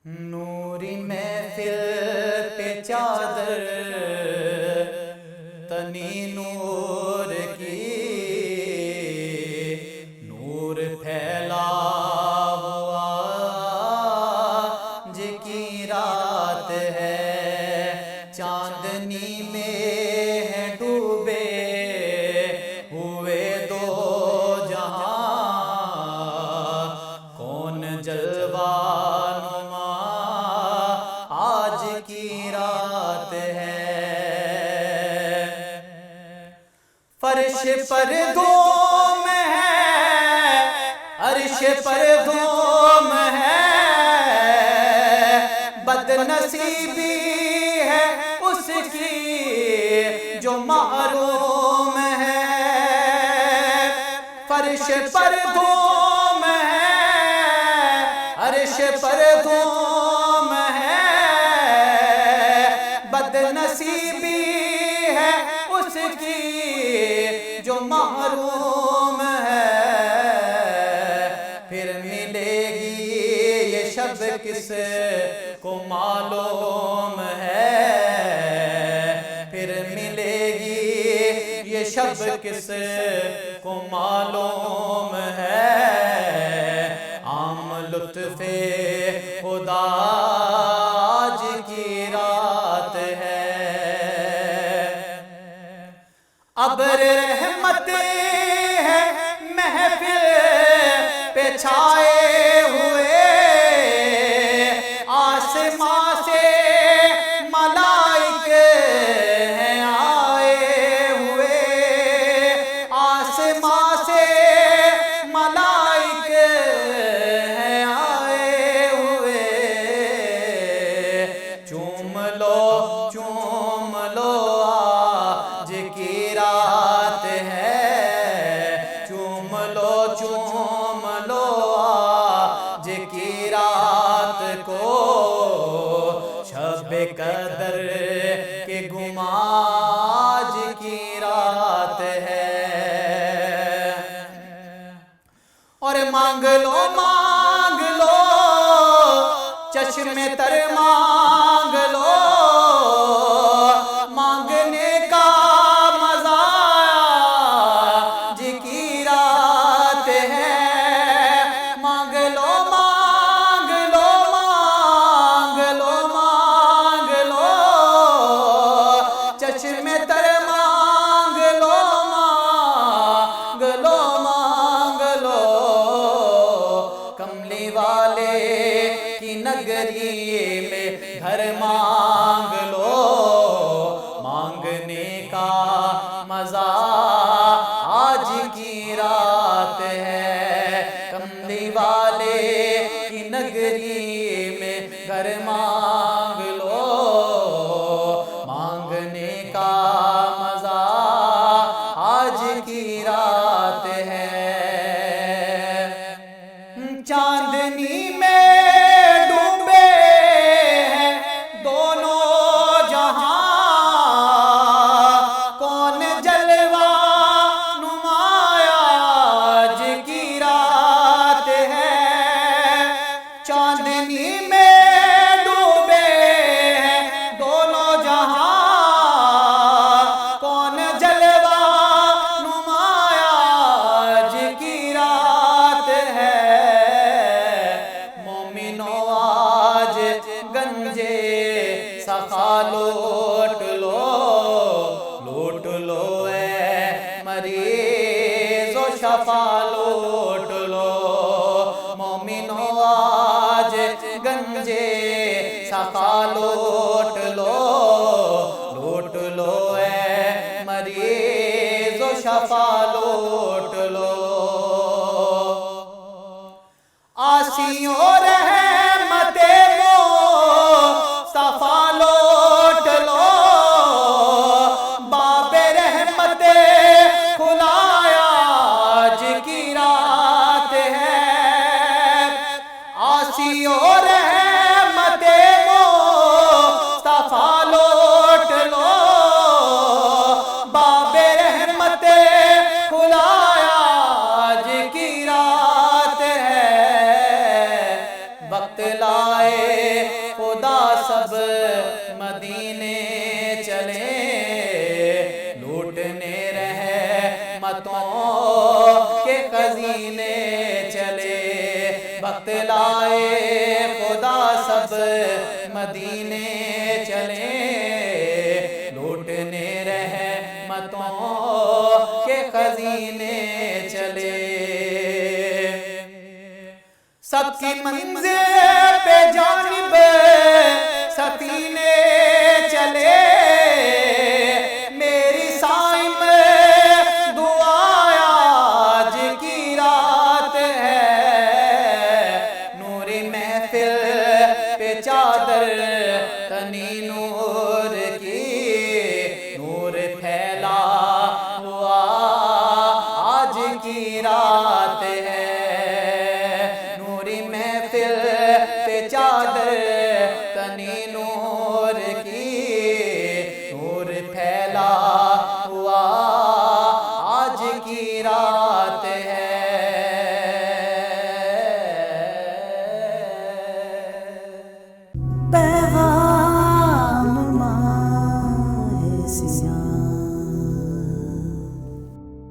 نوری محفل پہ چادر تنی نور کی، نور پھیلا ہوا آج کی رات ہے، چاندنی میں ہے ڈوبے ہوئے دو جہاں، کون جلوہ آج کی رات ہے۔ فرش پر دھوم ہے، عرش پر دھوم ہے، بد نصیبی ہے اس کی جو محروم ہے۔ فرش پر دھوم ہے، عرش پر دھوم ہے، بد نصیبی ہے اس کی جو محروم ہے۔ پھر ملے گی یہ شب کس کو معلوم ہے، پھر ملے گی یہ شب کس کو معلوم ہے۔ عام لطف خدا آج کی رات ہے، ابر رحمت ہے محفل پہ چھائے ہوئے، آسمان سے ملائک ہیں آئے ہوئے، آسمان سے ملائک ہیں آئے ہوئے۔ چوم لو آج کی رات ہے، چوم لو آج کی رات کو، شب قدر کے گماں آج کی رات ہے۔ اور مانگ لو چشم تر مانگ لو، مانگنے کا مزہ آج کی رات ہے۔ مانگ لو چشم تر مانگ لو، کملی والے کی نگری میں گھر مانگ لو، مانگنے کا مزہ آج کی رات ہے۔ کملی والے کی نگری میں گھر مانگ لو، مانگنے کا مزہ آج کی رات ہے۔ چاندنی میں ڈوبے ہیں دونوں جہاں، کون جلوہ نمایاں آج کی رات ہے۔ چاندنی میں ڈوبے ہیں دونوں جہاں، کون جلوہ نمایاں آج کی رات ہے۔ آج گنجے سخا لوٹ لو اے مریض و شفا لوٹ لو، مومنو آج گنجے سخا لوٹ لو اے مریض و شفا لوٹ لو۔ آسیوں رحمت مصطفیٰ لوٹ لو، باب رحمت کھلایا آج کی رات ہے۔ آسیوں رحمت سب مدینے چلے، لوٹنے رحمتوں کے خزینے چلے، وقت لائے خدا سب مدینے چلے، لوٹنے رحمتوں کے خزینے چلے۔ سب کی منزل پہ جانب سفینے چلے، میری سائم دعا آج کی رات ہے، نور محفل پہ چادر